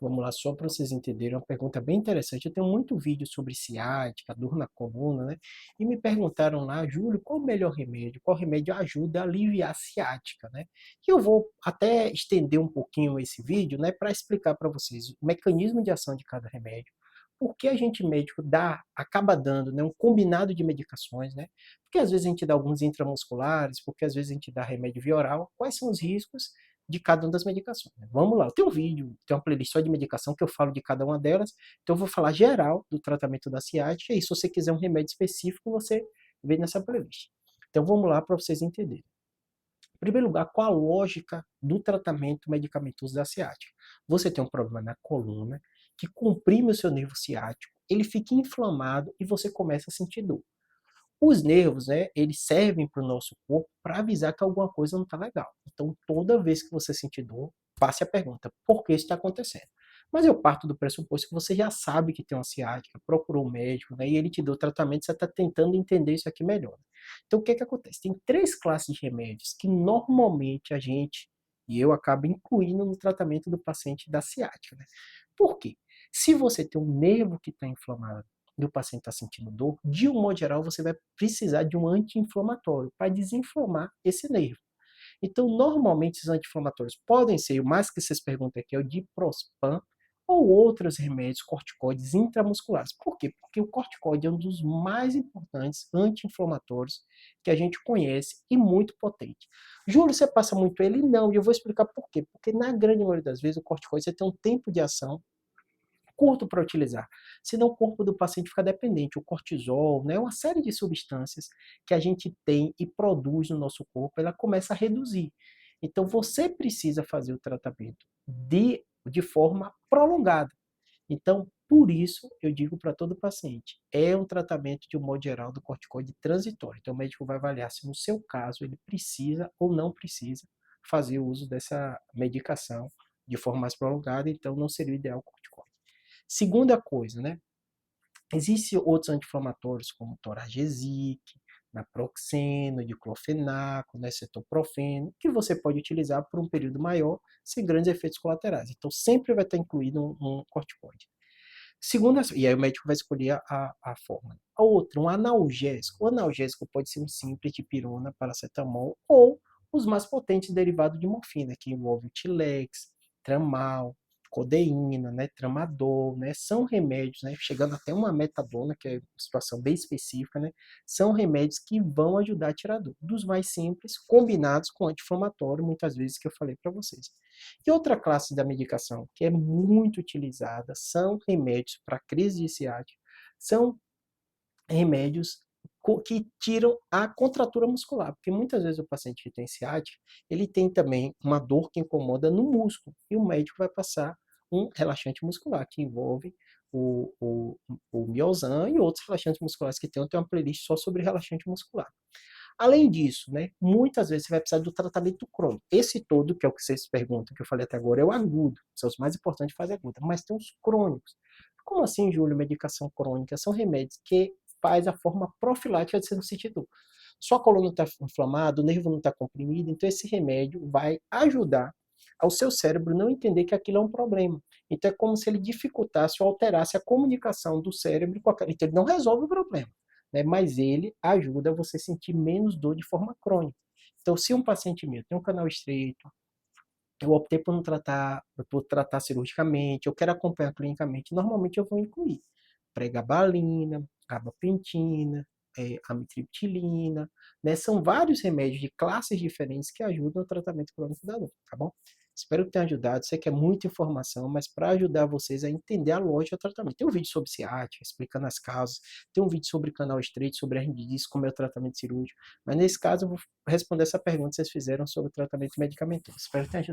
Vamos lá, só para vocês entenderem, uma pergunta bem interessante. Eu tenho muito vídeo sobre ciática, dor na coluna, né? E me perguntaram lá, Júlio, qual o melhor remédio? Qual remédio ajuda a aliviar a ciática, né? E eu vou até estender um pouquinho esse vídeo, né, para explicar para vocês o mecanismo de ação de cada remédio. Por que a gente médico acaba dando, né, um combinado de medicações, né? Porque às vezes a gente dá alguns intramusculares, porque às vezes a gente dá remédio via oral. Quais são os riscos de cada uma das medicações, né? Vamos lá, eu tenho um vídeo, tem uma playlist só de medicação que eu falo de cada uma delas, então eu vou falar geral do tratamento da ciática, e se você quiser um remédio específico, você vê nessa playlist. Então vamos lá para vocês entenderem. Em primeiro lugar, qual a lógica do tratamento medicamentoso da ciática? Você tem um problema na coluna que comprime o seu nervo ciático, ele fica inflamado e você começa a sentir dor. Os nervos, né, eles servem para o nosso corpo para avisar que alguma coisa não está legal. Então, toda vez que você sentir dor, passe a pergunta, por que isso está acontecendo? Mas eu parto do pressuposto que você já sabe que tem uma ciática, procurou um médico, né, e ele te deu tratamento, você está tentando entender isso aqui melhor. Então, o que que acontece? Tem três classes de remédios que normalmente a gente, e eu acabo incluindo no tratamento do paciente da ciática, né? Por quê? Se você tem um nervo que está inflamado, e o paciente está sentindo dor, de um modo geral, você vai precisar de um anti-inflamatório para desinflamar esse nervo. Então, normalmente, os anti-inflamatórios podem ser, o mais que vocês perguntam aqui é o diprospan ou outros remédios corticoides intramusculares. Por quê? Porque o corticoide é um dos mais importantes anti-inflamatórios que a gente conhece e muito potente. Júlio, você passa muito ele? Não, e eu vou explicar por quê. Porque na grande maioria das vezes o corticoide você tem um tempo de ação curto para utilizar, senão o corpo do paciente fica dependente. O cortisol, né, uma série de substâncias que a gente tem e produz no nosso corpo, ela começa a reduzir. Então você precisa fazer o tratamento de forma prolongada. Então, por isso, eu digo para todo paciente, é um tratamento de um modo geral do corticoide transitório. Então, o médico vai avaliar se no seu caso ele precisa ou não precisa fazer o uso dessa medicação de forma mais prolongada, então não seria o ideal o corticoide. Segunda coisa, né? Existem outros anti-inflamatórios como toragesic, naproxeno, diclofenaco, né, cetoprofeno, que você pode utilizar por um período maior sem grandes efeitos colaterais. Então sempre vai estar incluído um corticoide. Segunda, e aí o médico vai escolher a forma. A outra, um analgésico. O analgésico pode ser um simples de pirona, paracetamol ou os mais potentes derivados de morfina, que envolve o Tilex, Tramal, codeína, né, tramadol, né, são remédios, né, chegando até uma metadona, que é uma situação bem específica, né, são remédios que vão ajudar a tirar dor. Dos mais simples, combinados com anti-inflamatório, muitas vezes que eu falei para vocês. E outra classe da medicação que é muito utilizada são remédios para crise de ciática, são remédios que tiram a contratura muscular, porque muitas vezes o paciente que tem ciática, ele tem também uma dor que incomoda no músculo, e o médico vai passar um relaxante muscular, que envolve o, o, o Miozan e outros relaxantes musculares que tem uma playlist só sobre relaxante muscular. Além disso, né, muitas vezes você vai precisar do tratamento crônico. Esse todo, que é o que vocês perguntam, que eu falei até agora, é o agudo. São os mais importantes de fazer agudo. Mas tem os crônicos. Como assim, Júlio, medicação crônica? São remédios que faz a forma profilática de ser no sentido. Sua coluna está inflamada, o nervo não está comprimido, então esse remédio vai ajudar ao seu cérebro não entender que aquilo é um problema. Então é como se ele dificultasse ou alterasse a comunicação do cérebro com aquela. Então ele não resolve o problema, né? Mas ele ajuda você a sentir menos dor de forma crônica. Então, se um paciente meu tem um canal estreito, eu optei por tratar cirurgicamente, eu quero acompanhar clinicamente, normalmente eu vou incluir pregabalina, gabapentina, amitriptilina, né? São vários remédios de classes diferentes que ajudam no tratamento crônico da dor, tá bom? Espero que tenha ajudado. Sei que é muita informação, mas para ajudar vocês a entender a lógica do tratamento. Tem um vídeo sobre ciática, explicando as causas. Tem um vídeo sobre canal estreito, sobre hernia de disco, como é o tratamento cirúrgico. Mas nesse caso, eu vou responder essa pergunta que vocês fizeram sobre o tratamento medicamentoso. Espero que tenha ajudado.